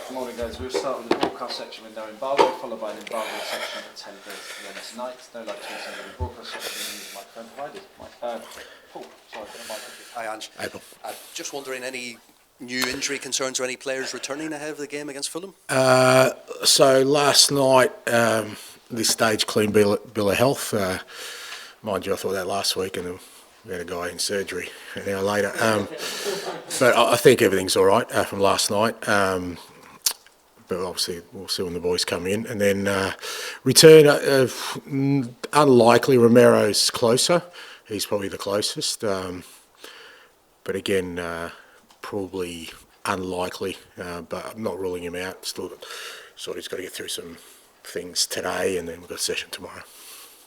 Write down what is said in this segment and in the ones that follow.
Good morning, guys. We'll start with the broadcast section with no embargo, followed by an embargoed section at 10:30 p.m. tonight. No live tweeting with the broadcast section and use microphone provided. Paul, sorry, Hi, Ange. Hi, Paul. Just wondering, any new injury concerns or any players returning ahead of the game against Fulham? So last night, this stage clean bill of health. Mind you, I thought that last week, and then we had a guy in surgery an hour later. But I think everything's all right from last night. But obviously, we'll see when the boys come in. And then return, unlikely. Romero's closer. He's probably the closest. But again, probably unlikely. But I'm not ruling him out. Still, he's got to get through some things today, and then we've got a session tomorrow.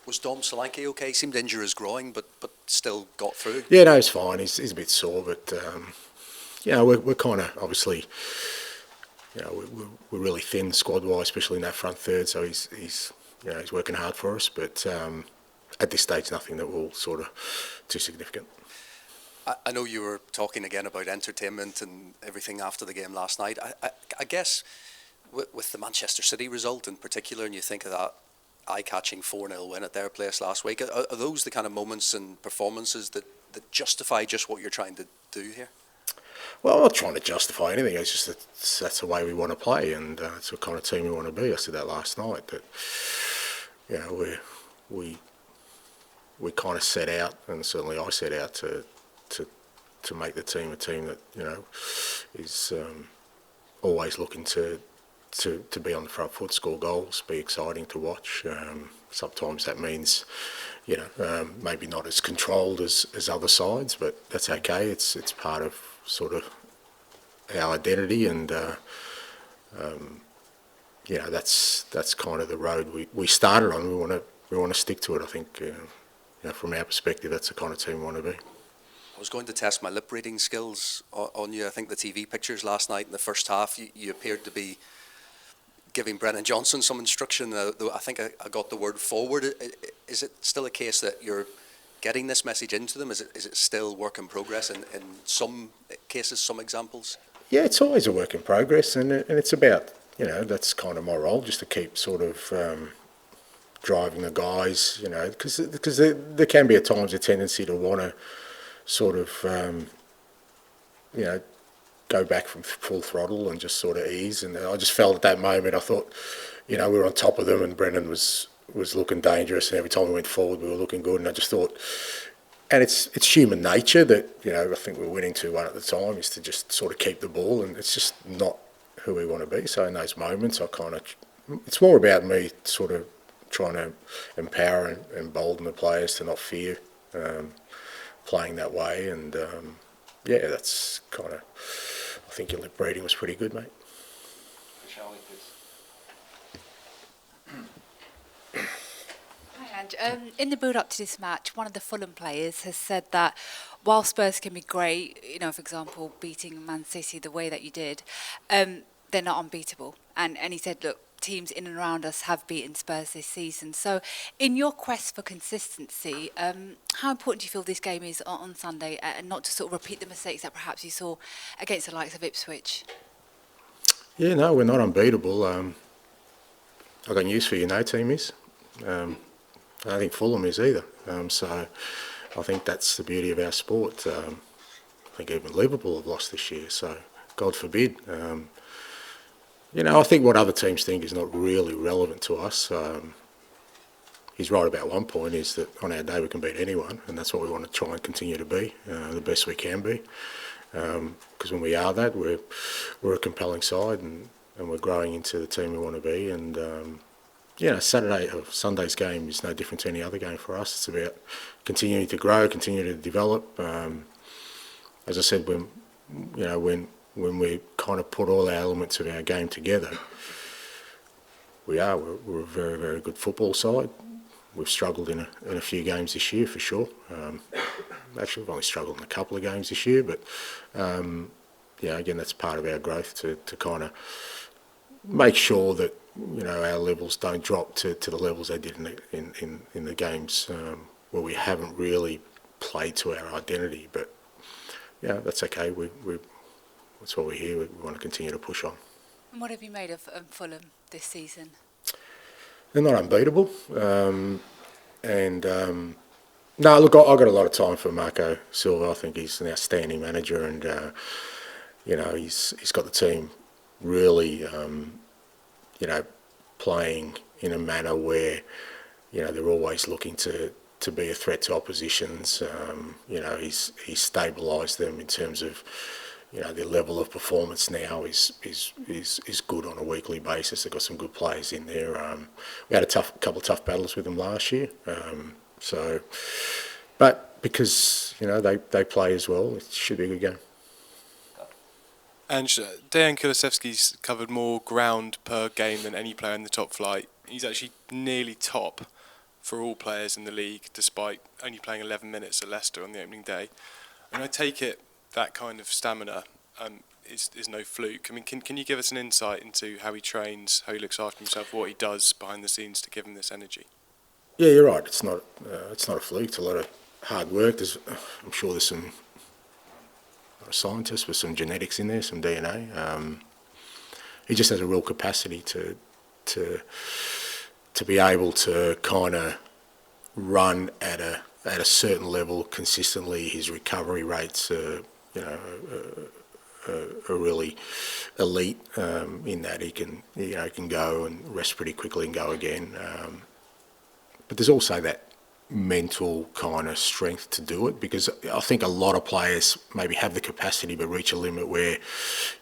Was Dom Solanke okay? He seemed to injure his groin, but still got through. Yeah, no, he's fine. He's a bit sore, but we're kind of obviously, we're really thin squad-wise, especially in that front third. So he's working hard for us, but at this stage, nothing that will sort of too significant. I know you were talking again about entertainment and everything after the game last night. I guess with the Manchester City result in particular, and you think of that eye-catching 4-0 win at their place last week, are those the kind of moments and performances that justify just what you're trying to do here? Well, I'm not trying to justify anything. It's just that's the way we want to play, and it's the kind of team we want to be. I said that last night, that we kind of set out, and certainly I set out to make the team a team that is always looking to be on the front foot, score goals, be exciting to watch. Sometimes that means, maybe not as controlled as other sides, but that's okay. It's part of sort of our identity, and that's kind of the road we started on. We want to stick to it. I think from our perspective, that's the kind of team we want to be. I was going to test my lip reading skills on you. I think the TV pictures last night in the first half, you appeared to be giving Brennan Johnson some instruction. I think I got the word forward. Is it still a case that you're getting this message into them? Is it still work in progress in some cases, some examples? Yeah, it's always a work in progress, and it's about, that's kind of my role, just to keep sort of driving the guys, because there can be at times a tendency to want to sort of, go back from full throttle and just sort of ease. And I just felt at that moment, I thought, we were on top of them, and Brendan was looking dangerous, and every time we went forward, we were looking good. And I just thought, and it's human nature that, I think we're winning 2-1 at the time, is to just sort of keep the ball, and it's just not who we want to be. So in those moments, it's more about me sort of trying to empower and embolden the players to not fear playing that way. And that's kind of, I think your lip reading was pretty good, mate. Charlie, please. Hi, Ange. In the build-up to this match, one of the Fulham players has said that while Spurs can be great, for example, beating Man City the way that you did, they're not unbeatable. And he said, look, teams in and around us have beaten Spurs this season. So in your quest for consistency, how important do you feel this game is on Sunday, and not to sort of repeat the mistakes that perhaps you saw against the likes of Ipswich? Yeah, no, we're not unbeatable. I've got news for you, no team is. I don't think Fulham is either. So I think that's the beauty of our sport. I think even Liverpool have lost this year, so God forbid. I think what other teams think is not really relevant to us. He's right about one point, is that on our day we can beat anyone, and that's what we want to try and continue to be, the best we can be. Because when we are that, we're a compelling side, and we're growing into the team we want to be. And Sunday's game is no different to any other game for us. It's about continuing to grow, continue to develop. As I said, when we kind of put all our elements of our game together, we're a very, very good football side. We've struggled in a few games this year, for sure. Actually, we've only struggled in a couple of games this year, but again, that's part of our growth to kind of make sure that our levels don't drop to the levels they did in the games where we haven't really played to our identity. But that's okay. That's why we're here. We want to continue to push on. And what have you made of Fulham this season? They're not unbeatable. No, look, I've got a lot of time for Marco Silva. I think he's an outstanding manager, and he's got the team really, playing in a manner where, they're always looking to be a threat to oppositions. He's stabilised them in terms of, their level of performance now is good on a weekly basis. They've got some good players in there. We had a couple of tough battles with them last year. But because they play as well, it should be a good game. And Dejan Kulusevski's covered more ground per game than any player in the top flight. He's actually nearly top for all players in the league, despite only playing 11 minutes at Leicester on the opening day. And I take it that kind of stamina is no fluke. I mean, can you give us an insight into how he trains, how he looks after himself, what he does behind the scenes to give him this energy? Yeah, you're right. It's not a fluke. It's a lot of hard work. I'm sure there's some scientists with some genetics in there, some DNA. He just has a real capacity to be able to kind of run at a certain level consistently. His recovery rates are really elite in that he can go and rest pretty quickly and go again. But there's also that mental kind of strength to do it, because I think a lot of players maybe have the capacity but reach a limit where,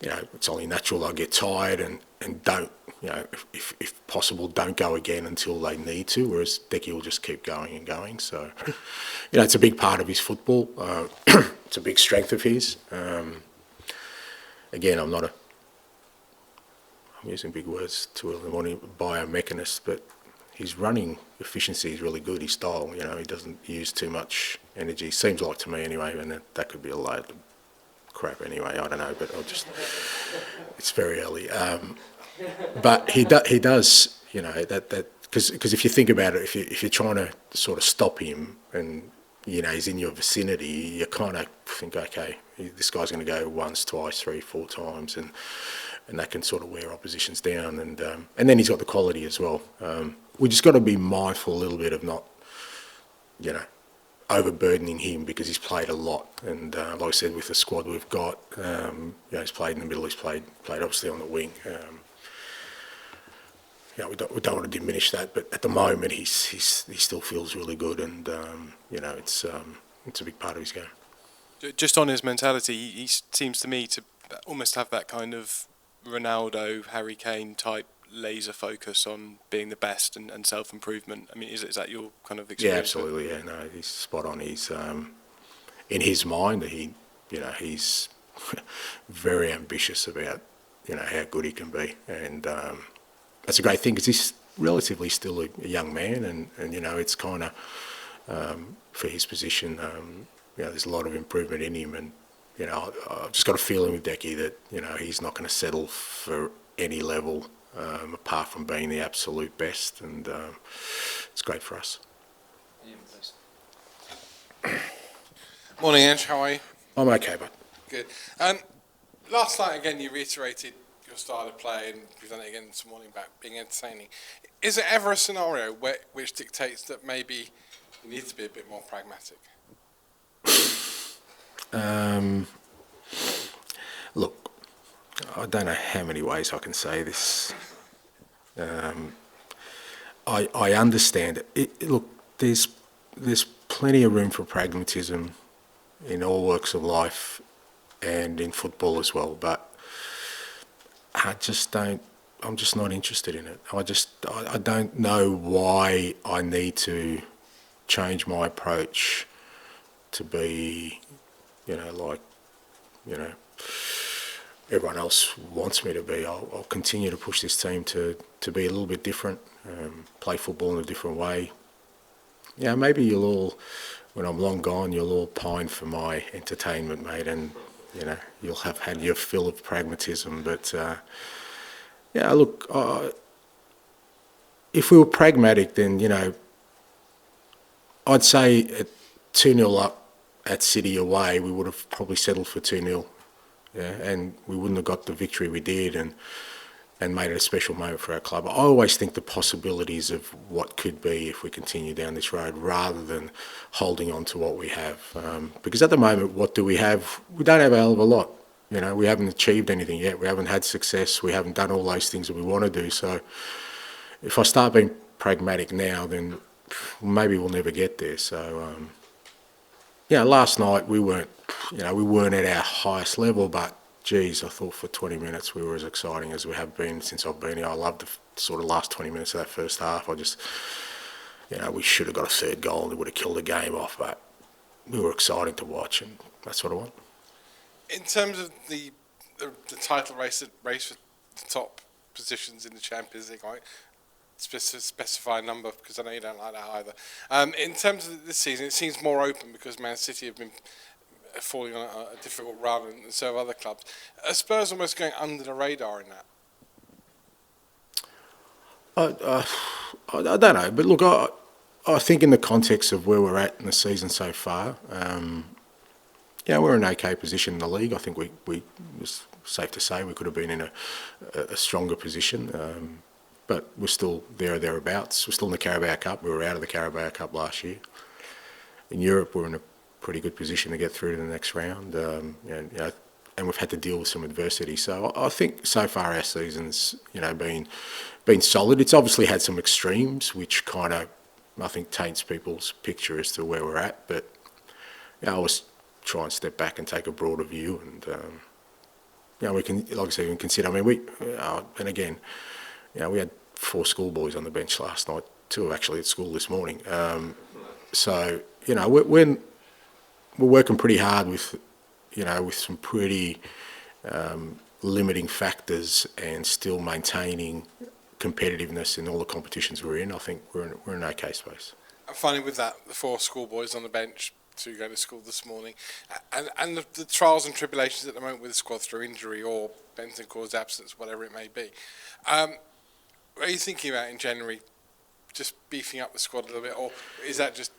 it's only natural they'll get tired and don't, if possible, don't go again until they need to, whereas Decky will just keep going and going. So, it's a big part of his football. It's a big strength of his. Again, I'm using big words too early in the morning, biomechanist, but his running efficiency is really good. His style, he doesn't use too much energy. Seems like to me anyway, and that could be a load of crap anyway. I don't know, but it's very early. But he does, that because if you think about it, if you're trying to sort of stop him and he's in your vicinity, you kind of think, okay, this guy's going to go once, twice, 3, 4 times, and that can sort of wear oppositions down. And then he's got the quality as well. We just got to be mindful a little bit of not, overburdening him, because he's played a lot. And like I said, with the squad we've got, he's played in the middle, he's played obviously on the wing. We don't want to diminish that, but at the moment he still feels really good, and it's a big part of his game. Just on his mentality, he seems to me to almost have that kind of Ronaldo, Harry Kane type laser focus on being the best and self-improvement. I mean, is that your kind of experience? Yeah, absolutely. Yeah, no, he's spot on. He's in his mind, he's very ambitious about how good he can be, and that's a great thing, because he's relatively still a young man, and it's kind of for his position, there's a lot of improvement in him, and I've just got a feeling with Decky that he's not going to settle for any level apart from being the absolute best, and it's great for us. Ian, please. Morning, Ange. How are you? I'm okay, but Good. Last night, again, you reiterated your style of play, and you've done it again this morning about being entertaining. Is there ever a scenario which dictates that maybe you need to be a bit more pragmatic? Look, I don't know how many ways I can say this. I understand it. Look, there's plenty of room for pragmatism in all walks of life and in football as well, but I'm just not interested in it. I don't know why I need to change my approach to be, everyone else wants me to be. I'll continue to push this team to be a little bit different, play football in a different way. Maybe you'll all, when I'm long gone, you'll all pine for my entertainment, mate, and you'll have had your fill of pragmatism. But look, if we were pragmatic, then I'd say at 2-0 up at City away, we would have probably settled for 2-0. Yeah, and we wouldn't have got the victory we did, and and made it a special moment for our club. I always think the possibilities of what could be if we continue down this road rather than holding on to what we have. Because at the moment, what do we have? We don't have a hell of a lot. You know, we haven't achieved anything yet. We haven't had success. We haven't done all those things that we want to do. So if I start being pragmatic now, then maybe we'll never get there. So, last night we weren't at our highest level, but geez, I thought for 20 minutes we were as exciting as we have been since I've been here. I loved the sort of last 20 minutes of that first half. We should have got a third goal and it would have killed the game off, but we were exciting to watch, and that's what I want. In terms of the title race for the top positions in the Champions League, I specify a number because I know you don't like that either. In terms of this season, it seems more open because Man City have been falling on a difficult run and so have other clubs. Are Spurs almost going under the radar in that? I don't know, but look, I think in the context of where we're at in the season so far, we're in an okay position in the league. I think we it's safe to say we could have been in a stronger position, but we're still there or thereabouts. We're still in the Carabao Cup. We were out of the Carabao Cup last year. In Europe, we're in a pretty good position to get through to the next round, and we've had to deal with some adversity. So I think so far our season's been solid. It's obviously had some extremes, which kind of I think taints people's picture as to where we're at. But I always try and step back and take a broader view, and we can, like I said, we can consider. I mean, we had 4 schoolboys on the bench last night, 2 actually at school this morning. So we're working pretty hard with some pretty limiting factors and still maintaining competitiveness in all the competitions we're in. I think we're in an okay space. And finally, with that, the 4 schoolboys on the bench, 2 going to school this morning, and the trials and tribulations at the moment with the squad through injury or Bentancur's absence, whatever it may be. Are you thinking about in January just beefing up the squad a little bit, or would that just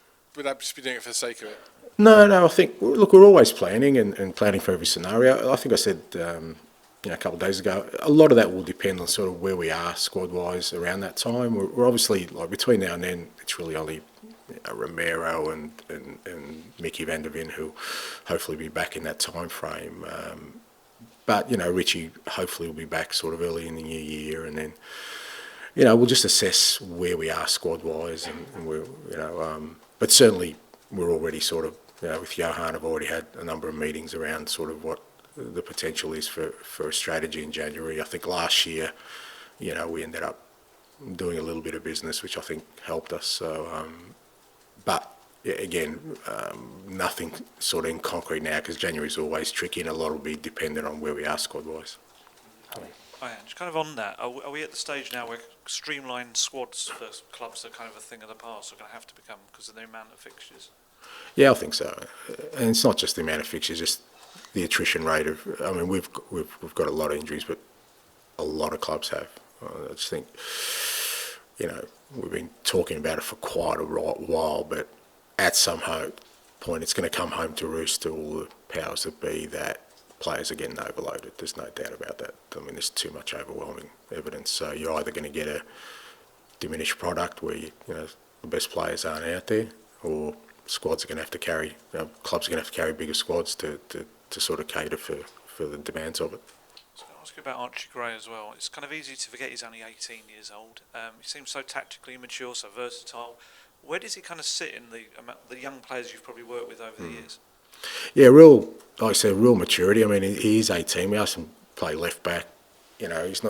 be doing it for the sake of it? No, I think, look, we're always planning and planning for every scenario. I think I said a couple of days ago, a lot of that will depend on sort of where we are squad-wise around that time. We're obviously, like between now and then, it's really only Romero and Mickey van der Ven who hopefully be back in that time frame. But, Richie hopefully will be back sort of early in the new year, and then, we'll just assess where we are squad-wise, and we're, but certainly we're already sort of, with Johan, I've already had a number of meetings around sort of what the potential is for a strategy in January. I think last year, we ended up doing a little bit of business, which I think helped us. So, but again, nothing sort of in concrete now because January's always tricky and a lot will be dependent on where we are squad-wise. Hi, Ange. Kind of on that, are we at the stage now where streamlined squads for clubs are kind of a thing of the past, are going to have to become because of the amount of fixtures? Yeah, I think so. And it's not just the amount of fixtures, just the attrition rate of. I mean, we've got a lot of injuries, but a lot of clubs have. I just think, we've been talking about it for quite a while, but at some point, it's going to come home to roost to all the powers that be that players are getting overloaded. There's no doubt about that. I mean, there's too much overwhelming evidence. So you're either going to get a diminished product where the best players aren't out there, or squads are going to have to carry, clubs are going to have to carry bigger squads to sort of cater for the demands of it. So I'll ask you about Archie Gray as well. It's kind of easy to forget he's only 18 years old. He seems so tactically mature, so versatile. Where does he kind of sit in the young players you've probably worked with over the years? Yeah, like I said, real maturity. I mean, he is 18. We asked him to play left back. He's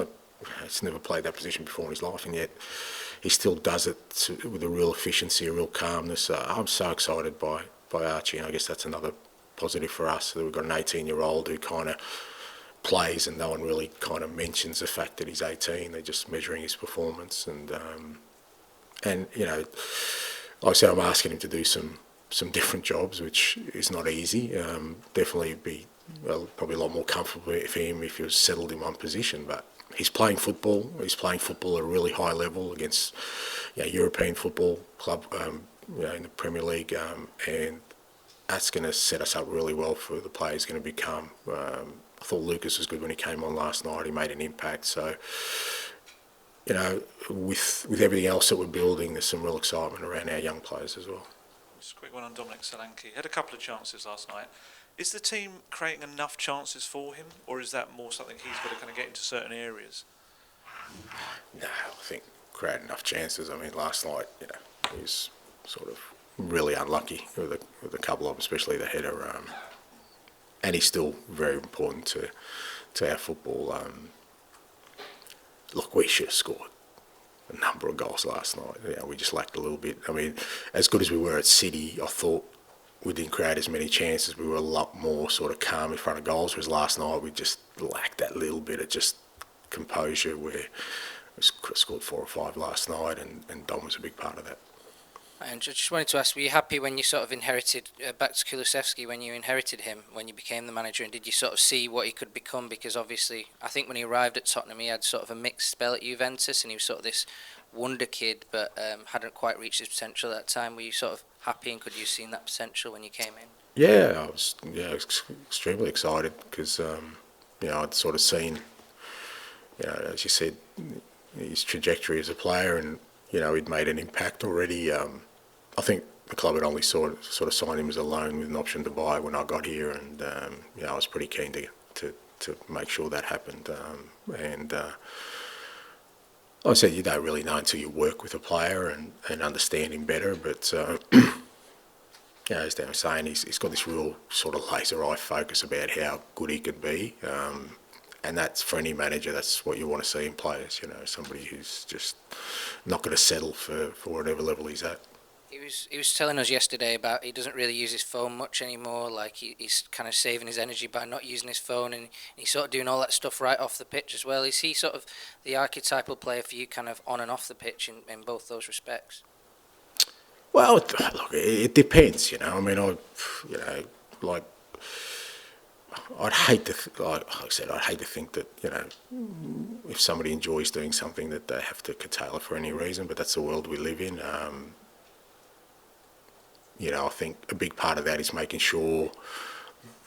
never played that position before in his life, and yet he still does it with a real efficiency, a real calmness. I'm so excited by Archie, and I guess that's another positive for us, that we've got an 18-year-old who kind of plays and no one really kind of mentions the fact that he's 18. They're just measuring his performance. And like I said, I'm asking him to do some different jobs, which is not easy. Definitely be probably a lot more comfortable for him if he was settled in one position. But he's playing football. He's playing football at a really high level against European football club, in the Premier League, and that's going to set us up really well for the player he's going to become. I thought Lucas was good when he came on last night. He made an impact. So, you know, with everything else that we're building, there's some real excitement around our young players as well. Just a quick one on Dominic Solanke. Had a couple of chances last night. Is the team creating enough chances for him, or is that more something he's got to kind of get into certain areas? No, I think created enough chances. I mean, last night, you know, he was sort of really unlucky with a couple of them, especially the header. And he's still very important to our football. Look, we should have scored a number of goals last night. You know, we just lacked a little bit. I mean, as good as we were at City, I thought we didn't create as many chances. We were a lot more sort of calm in front of goals, whereas last night we just lacked that little bit of just composure where we scored 4 or 5 last night, and Dom was a big part of that. And I just wanted to ask, were you happy when you sort of inherited, back to Kulusevski, when you inherited him, when you became the manager, and did you sort of see what he could become? Because obviously, I think when he arrived at Tottenham, he had sort of a mixed spell at Juventus, and he was sort of this wonder kid, but hadn't quite reached his potential at that time. Were you sort of happy, and could you have seen that potential when you came in? Yeah, I was extremely excited because, you know, I'd sort of seen, you know, as you said, his trajectory as a player, and, you know, he'd made an impact already. I think the club had only sort of signed him as a loan with an option to buy when I got here, and you know, I was pretty keen to make sure that happened. And like I said, you don't really know until you work with a player and understand him better. But you know, as Dan was saying, he's got this real sort of laser eye focus about how good he could be. And that's, for any manager, that's what you want to see in players. You know, somebody who's just not going to settle for whatever level he's at. He was telling us yesterday about he doesn't really use his phone much anymore. Like he's kind of saving his energy by not using his phone, and he's sort of doing all that stuff right off the pitch as well. Is he sort of the archetypal player for you, kind of on and off the pitch in both those respects? Well, look, it depends. You know, I mean, I'd hate to, like I said, I'd hate to think that, you know, if somebody enjoys doing something that they have to curtail it for any reason. But that's the world we live in. You know, I think a big part of that is making sure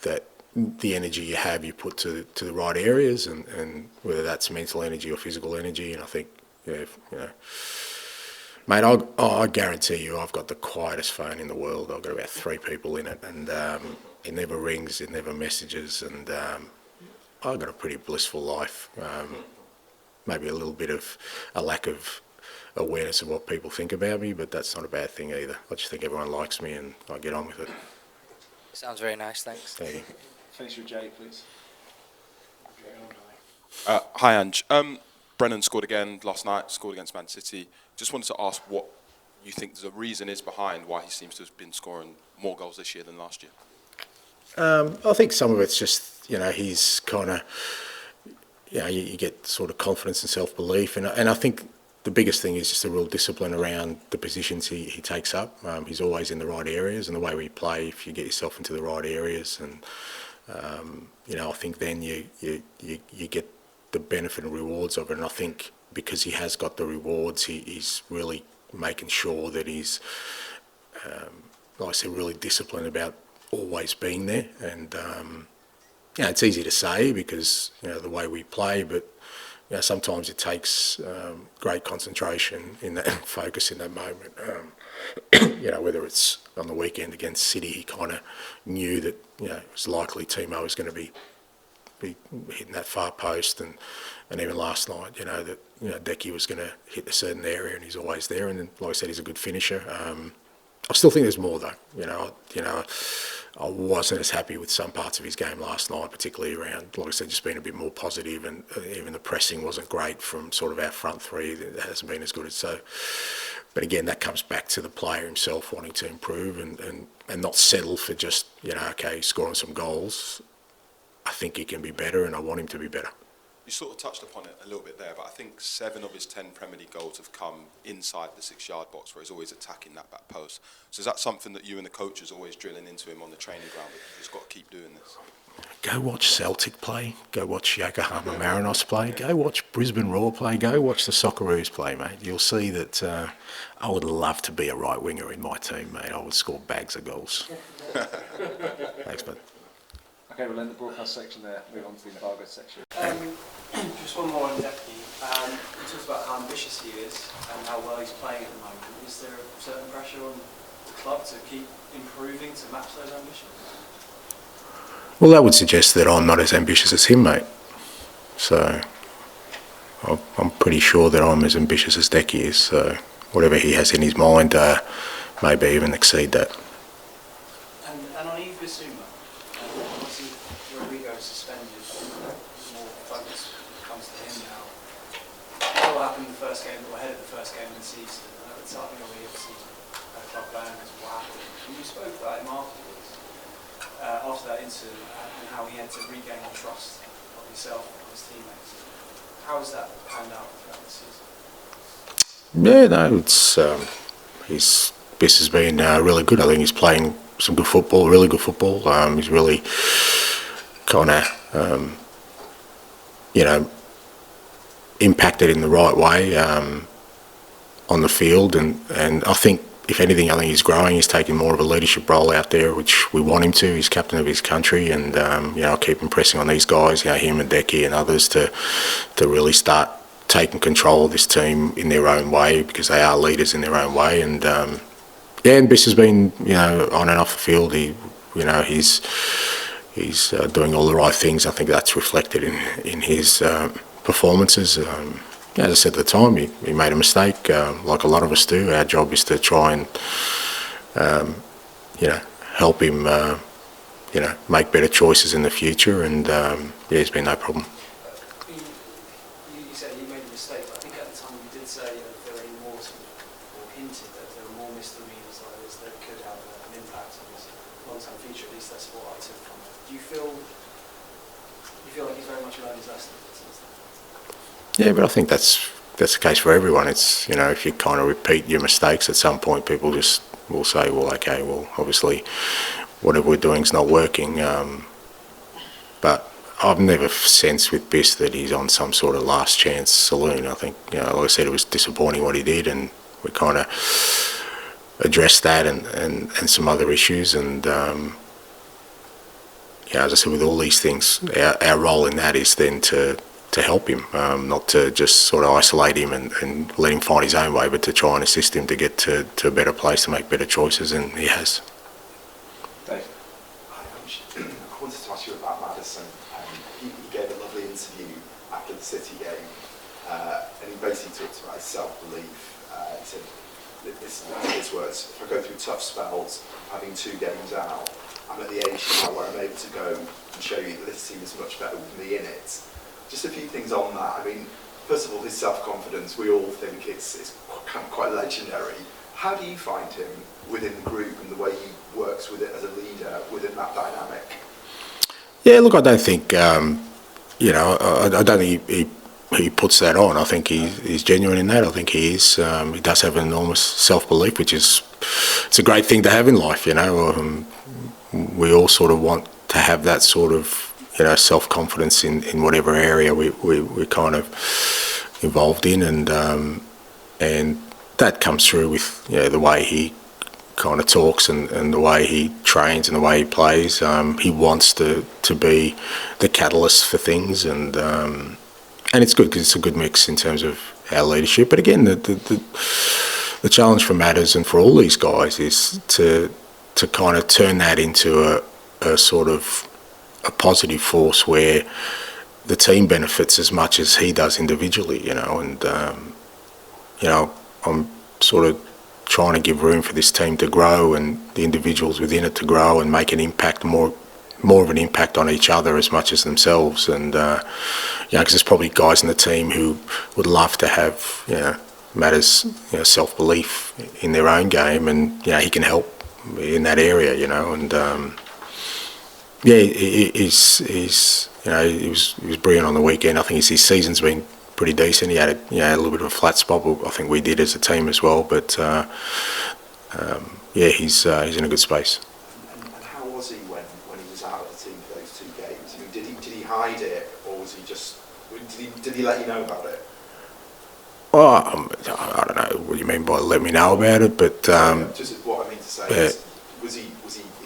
that the energy you have, you put to the right areas, and whether that's mental energy or physical energy. And I think, yeah, you know, mate, I guarantee you, I've got the quietest phone in the world. I've got about 3 people in it, and it never rings, it never messages, and I've got a pretty blissful life. Maybe a little bit of a lack of awareness of what people think about me, but that's not a bad thing either. I just think everyone likes me, and I get on with it. Sounds very nice, thanks. Thank you. Finish with Jay, please. Hi, Ange. Brennan scored again last night, scored against Man City. Just wanted to ask what you think the reason is behind why he seems to have been scoring more goals this year than last year. I think some of it's just, you know, he's kind of, you know, you get sort of confidence and self-belief, and I think the biggest thing is just a real discipline around the positions he takes up. He's always in the right areas, and the way we play, if you get yourself into the right areas, and you know, I think then you get the benefit and rewards of it. And I think because he has got the rewards, he's really making sure that he's, like I said, really disciplined about always being there. And you know, it's easy to say because, you know, the way we play, but you know, sometimes it takes great concentration in that focus in that moment. You know, whether it's on the weekend against City, he kind of knew that, you know, it was likely Timo was going to be hitting that far post, and even last night, you know, that, you know, Decky was going to hit a certain area, and he's always there. And then, like I said, he's a good finisher. I still think there's more though. You know, I wasn't as happy with some parts of his game last night, particularly around, like I said, just being a bit more positive, and even the pressing wasn't great from sort of our front three. That hasn't been as good as so. But again, that comes back to the player himself wanting to improve and not settle for just, you know, okay, scoring some goals. I think he can be better, and I want him to be better. You sort of touched upon it a little bit there, but I think 7 of his 10 Premier League goals have come inside the 6-yard box, where he's always attacking that back post. So is that something that you and the coach are always drilling into him on the training ground, that you've just got to keep doing this? Go watch Celtic play, go watch Yokohama Marinos play, go watch Brisbane Roar play, go watch the Socceroos play, mate. You'll see that I would love to be a right winger in my team, mate. I would score bags of goals. Thanks, bud. Okay, we'll end the broadcast section there. Move on to the embargoed section. Just one more on Decky. You talked about how ambitious he is and how well he's playing at the moment. Is there a certain pressure on the club to keep improving to match those ambitions? Well, that would suggest that I'm not as ambitious as him, mate. So I'm pretty sure that I'm as ambitious as Decky is. So whatever he has in his mind, maybe even exceed that. And on Yves Bissouma, obviously Rodrigo is suspended. More focus comes to him now. What will happen in the first game, or ahead of the first game of the season? It's something that we obviously club plan as what happened. And you spoke about him afterwards, after that incident, and how he had to regain the trust of himself and his teammates. How has that panned out throughout the season? Yeah, no, Biss has been really good. I think he's playing some good football, really good football. He's really kind of, impacted in the right way on the field, and I think, if anything, I think he's growing. He's taking more of a leadership role out there, which we want him to. He's captain of his country, and I keep impressing on these guys, him and Decky and others, to really start taking control of this team in their own way, because they are leaders in their own way. And and Biss has been on and off the field. He's doing all the right things. I think that's reflected in his performances. As I said at the time, he made a mistake, like a lot of us do. Our job is to try and, help him, make better choices in the future. And it's been no problem. You said you made a mistake, but I think at the time you did say if there were any more, or hinted that there were more misdemeanors like this that could have an impact on his long-term future. At least that's what I took from it. Do you feel like he's very much learned his lesson? Yeah, but I think that's the case for everyone. It's, if you kind of repeat your mistakes at some point, people just will say, well, okay, well, obviously whatever we're doing is not working. But I've never sensed with Biss that he's on some sort of last chance saloon. I think, like I said, it was disappointing what he did, and we kind of addressed that and some other issues. And, as I said, with all these things, our role in that is then to help him, not to just sort of isolate him and let him find his own way, but to try and assist him to get to a better place, to make better choices, and he has. Dave? I wanted to ask you about Maddison. He gave a lovely interview after the City game, and he basically talked about his self-belief. He said, this is his words, if I go through tough spells, having 2 games out, I'm at the age now where I'm able to go and show you that this team is much better with me in it. Just a few things on that. I mean, first of all, his self-confidence, we all think it's kind of quite legendary. How do you find him within the group and the way he works with it as a leader within that dynamic? Yeah, look, I don't think, I don't think he puts that on. I think he's genuine in that. I think he is. He does have an enormous self-belief, which it's a great thing to have in life, we all sort of want to have that sort of self-confidence in whatever area we're kind of involved in, and that comes through with the way he kind of talks and the way he trains and the way he plays. He wants to be the catalyst for things, and it's good because it's a good mix in terms of our leadership. But again, the challenge for Maddison and for all these guys is to kind of turn that into a sort of a positive force where the team benefits as much as he does individually, and I'm sort of trying to give room for this team to grow and the individuals within it to grow and make an impact, more of an impact on each other as much as themselves. And because there's probably guys in the team who would love to have Matters self-belief in their own game, and he can help in that area, and he was brilliant on the weekend. I think his season's been pretty decent. He had a little bit of a flat spot, but I think we did as a team as well. But he's in a good space. And how was he when he was out of the team for those 2 games? I mean, did he hide it, or was he just did he let you know about it? Well, I don't know what you mean by let me know about it, but just what I mean to say is, was he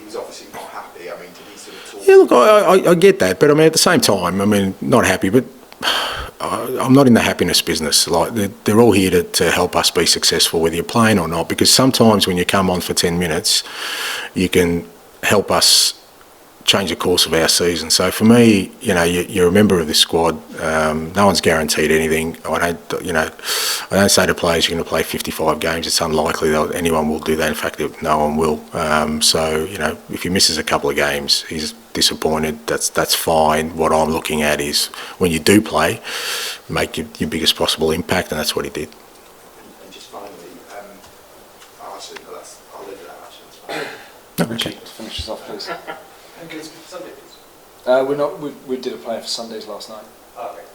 was obviously not happy. I mean, did he sort of talk Yeah, look, I get that, but I mean, at the same time, I mean, not happy, but I'm not in the happiness business. Like they're all here to help us be successful, whether you're playing or not. Because sometimes when you come on for 10 minutes, you can help us change the course of our season. So for me, you know, you're a member of this squad. No one's guaranteed anything. I don't say to players you're going to play 55 games. It's unlikely that anyone will do that. In fact, no one will. So you know, if he misses a couple of games, he's disappointed. That's fine. What I'm looking at is when you do play, make your biggest possible impact, and that's what he did. And just finally, actually, no, I'll leave it at Okay. To finish us off, please. And can you speak for Sunday, please? We're not. We did a player for Sundays last night. Oh, okay.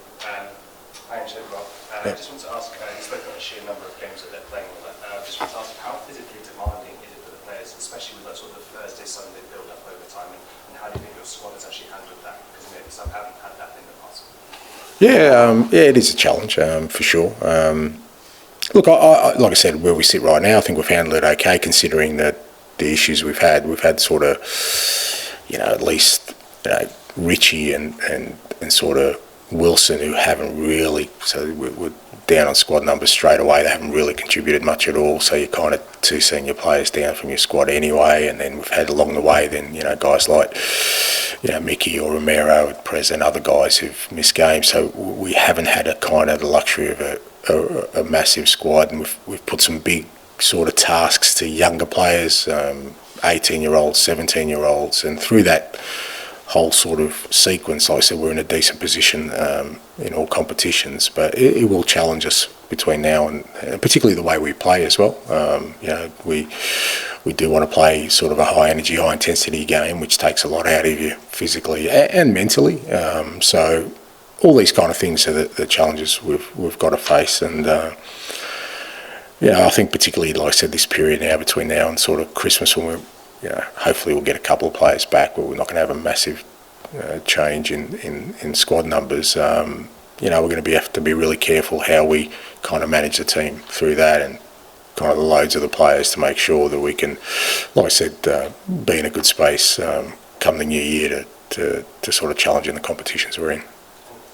Hi, Ange Postecoglou. I just want to ask, you spoke about the sheer number of games that they're playing and all that. I just want to ask, how physically demanding is it for the players, especially with that sort of Thursday, Sunday build-up over time, and how do you think your squad has actually handled that? Because maybe some haven't had that in the past. Yeah, it is a challenge for sure. Look, I like I said, where we sit right now, I think we've handled it okay, considering that the issues we've had sort of, you know, at least Richie and sort of Wilson, who haven't really, so we're down on squad numbers straight away. They haven't really contributed much at all. So you're kind of two senior players down from your squad anyway. And then we've had along the way, then, you know, guys like, you know, Mickey or Romero at present, other guys who've missed games. So we haven't had a kind of the luxury of a massive squad, and we've put some big sort of tasks to younger players, 18-year-olds, 17-year-olds, and through that whole sort of sequence, like I said, we're in a decent position in all competitions, but it will challenge us between now and particularly the way we play as well. You know, we do want to play sort of a high energy, high intensity game, which takes a lot out of you physically and mentally. So all these kind of things are the challenges we've got to face, and you know, I think particularly, like I said, this period now between now and sort of Christmas, when you know, hopefully we'll get a couple of players back, but we're not going to have a massive change in squad numbers. You know, we're going to have to be really careful how we kind of manage the team through that, and kind of the loads of the players to make sure that we can, like I said, be in a good space come the new year to sort of challenge in the competitions we're in.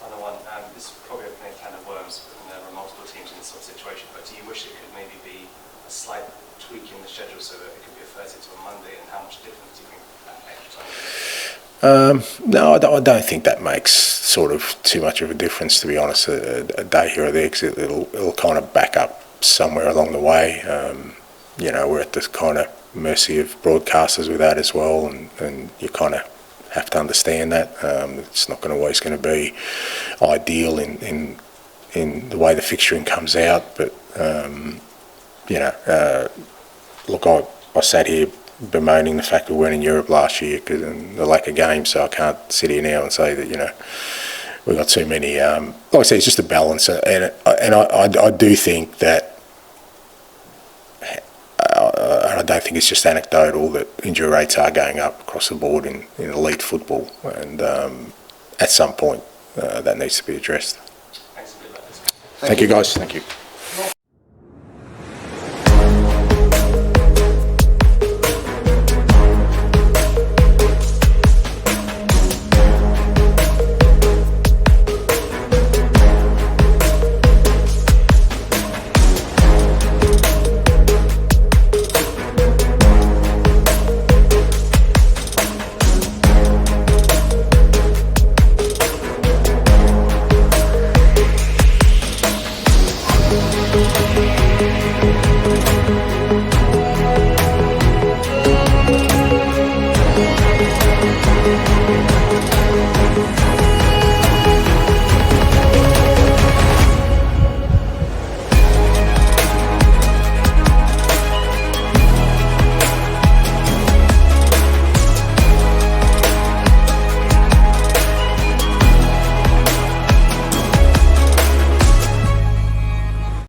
Final one, this is probably opening a can of worms, and there are multiple teams in this sort of situation, but do you wish it could maybe be a slight tweak in the schedule so that it could be a Thursday to a Monday, and how much difference do you think that extra time makes? No, I don't think that makes sort of too much of a difference, to be honest. A day here or there, because it'll kind of back up somewhere along the way. You know, we're at the kind of mercy of broadcasters with that as well, and you kind of have to understand that. It's not always going to be ideal in the way the fixturing comes out, but you know, look, I sat here bemoaning the fact we weren't in Europe last year because of the lack of games, so I can't sit here now and say that, you know, we've got too many. Like I say, it's just a balance, and I do think that. I don't think it's just anecdotal that injury rates are going up across the board in elite football, and at some point that needs to be addressed. Thanks a bit. Thank you, guys. Thank you.